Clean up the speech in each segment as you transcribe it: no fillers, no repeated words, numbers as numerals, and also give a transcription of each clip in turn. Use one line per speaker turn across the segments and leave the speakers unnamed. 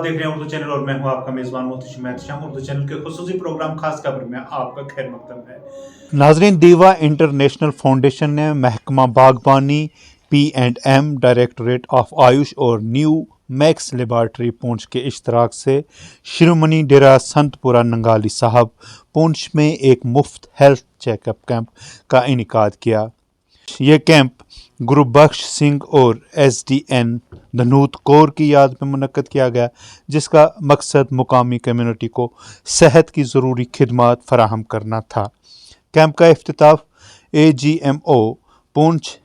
देख रहे हैं उर्दू चैनल और मैं हूं आपका मेज़बान मोहतशिम एहतशाम। उर्दू चैनल के खुसूसी प्रोग्राम खास खबर में आपका खैर मकदम है।
नाजरीन, दीवा इंटरनेशनल फाउंडेशन ने महकमा बागबानी, P&M, डायरेक्टरेट ऑफ आयुष और न्यू मैक्स लेबॉर्ट्री पुंछ के इश्तराक से शिरोमणि डेरा संतपुरा नंगाली साहब पुंछ में एक मुफ्त हेल्थ चेकअप कैंप का इनेकाद किया। यह कैंप गुरुबख्श सिंह और SDN धनूत कौर की याद में मुनक्कद किया गया, जिसका मकसद मुकामी कम्युनिटी को सेहत की ज़रूरी खिदमात फराहम करना था। कैंप का इफ्तिताह AGMO पुंछ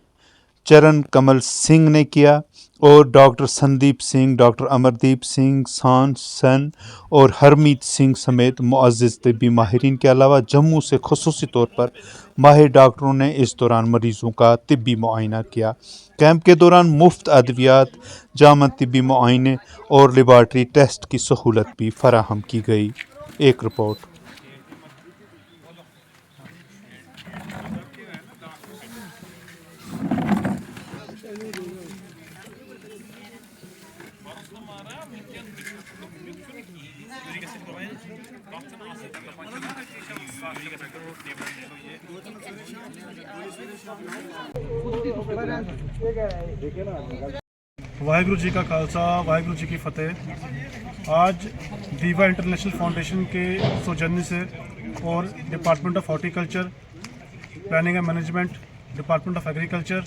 चरण कमल सिंह ने किया और डॉक्टर संदीप सिंह, डॉक्टर अमरदीप सिंह सन और हरमीत सिंह समेत मुअज़्ज़िज़ तिब्बी माहिरीन के अलावा जम्मू से खुसूसी तौर पर माहिर डॉक्टरों ने इस दौरान मरीज़ों का तिब्बी मुआयना किया। कैंप के दौरान मुफ्त अद्वियात, जामा तिब्बी मुआयने और लेबॉर्ट्री टेस्ट की सहूलत भी फराहम की गई। एक रिपोर्ट।
वाहिगुरु जी का खालसा, वाहिगुरु जी की फतेह। आज दीवा इंटरनेशनल फाउंडेशन के सौजन्य से और department of horticulture, planning and management, department of agriculture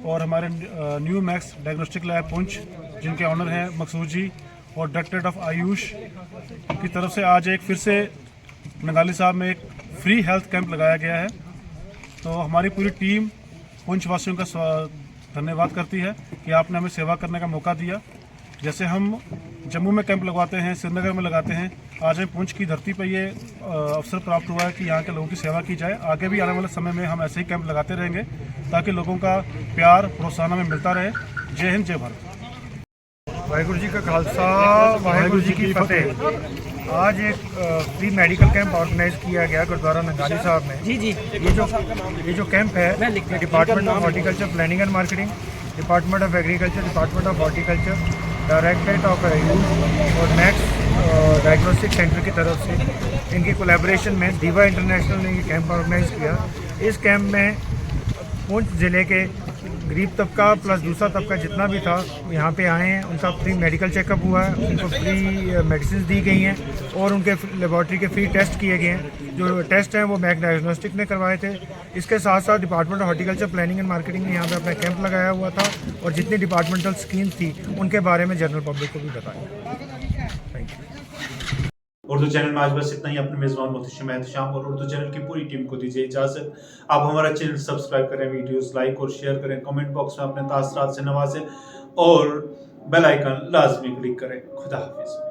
और हमारे new max diagnostic lab Poonch, जिनके ऑनर हैं मकसूद जी, और डायरेक्टरेट ऑफ आयुष की तरफ से आज एक फिर से नंगाली साहब में एक फ्री हेल्थ कैंप लगाया गया है। तो हमारी पूरी टीम पुंछ वासियों का धन्यवाद करती है कि आपने हमें सेवा करने का मौका दिया। जैसे हम जम्मू में कैंप लगवाते हैं, श्रीनगर में लगाते हैं, आज हमें पुंछ की धरती पर ये अवसर प्राप्त हुआ है कि यहाँ के लोगों की सेवा की जाए। आगे भी आने वाले समय में हम ऐसे ही कैंप लगाते रहेंगे ताकि लोगों का प्यार प्रोत्साहन हमें मिलता रहे। जय हिंद, जय भारत।
वाहिगुरु जी का खालसा, वाहिगुरु जी की फतेह। आज एक फ्री मेडिकल कैंप ऑर्गेनाइज किया गया गुरुद्वारा नंगाली साहब में। जी ये जो कैंप है, ये department of horticulture, planning and marketing, department of agriculture, department of horticulture, directorate of Ayush और मैक्स डायग्नोस्टिक सेंटर की तरफ से इनकी कोलैबोरेशन में दीवा इंटरनेशनल ने ये कैंप ऑर्गेनाइज किया। इस कैंप में पुंछ ज़िले के गरीब तबका प्लस दूसरा तबका जितना भी था यहाँ पे आए हैं। उनका फ्री मेडिकल चेकअप हुआ है, उनको फ्री मेडिसिन दी गई हैं और उनके लेबॉर्ट्री के फ्री टेस्ट किए गए हैं। जो टेस्ट हैं वो मैक डायग्नोस्टिक ने करवाए थे। इसके साथ साथ department of horticulture, planning and marketing ने यहाँ पे अपना कैंप लगाया हुआ था और जितनी डिपार्टमेंटल स्कीम थी उनके बारे में जनरल पब्लिक को भी बताया। Thank you.
उर्दू चैनल में आज बस इतना ही। अपने मेज़बान मोहतशिम एहतशाम और उर्दू चैनल की पूरी टीम को दीजिए इजाज़त। आप हमारा चैनल सब्सक्राइब करें, वीडियोस लाइक और शेयर करें, कमेंट बॉक्स में अपने तासरात से नवाजें और बेल आइकन लाजमी क्लिक करें। खुदा हाफिज़।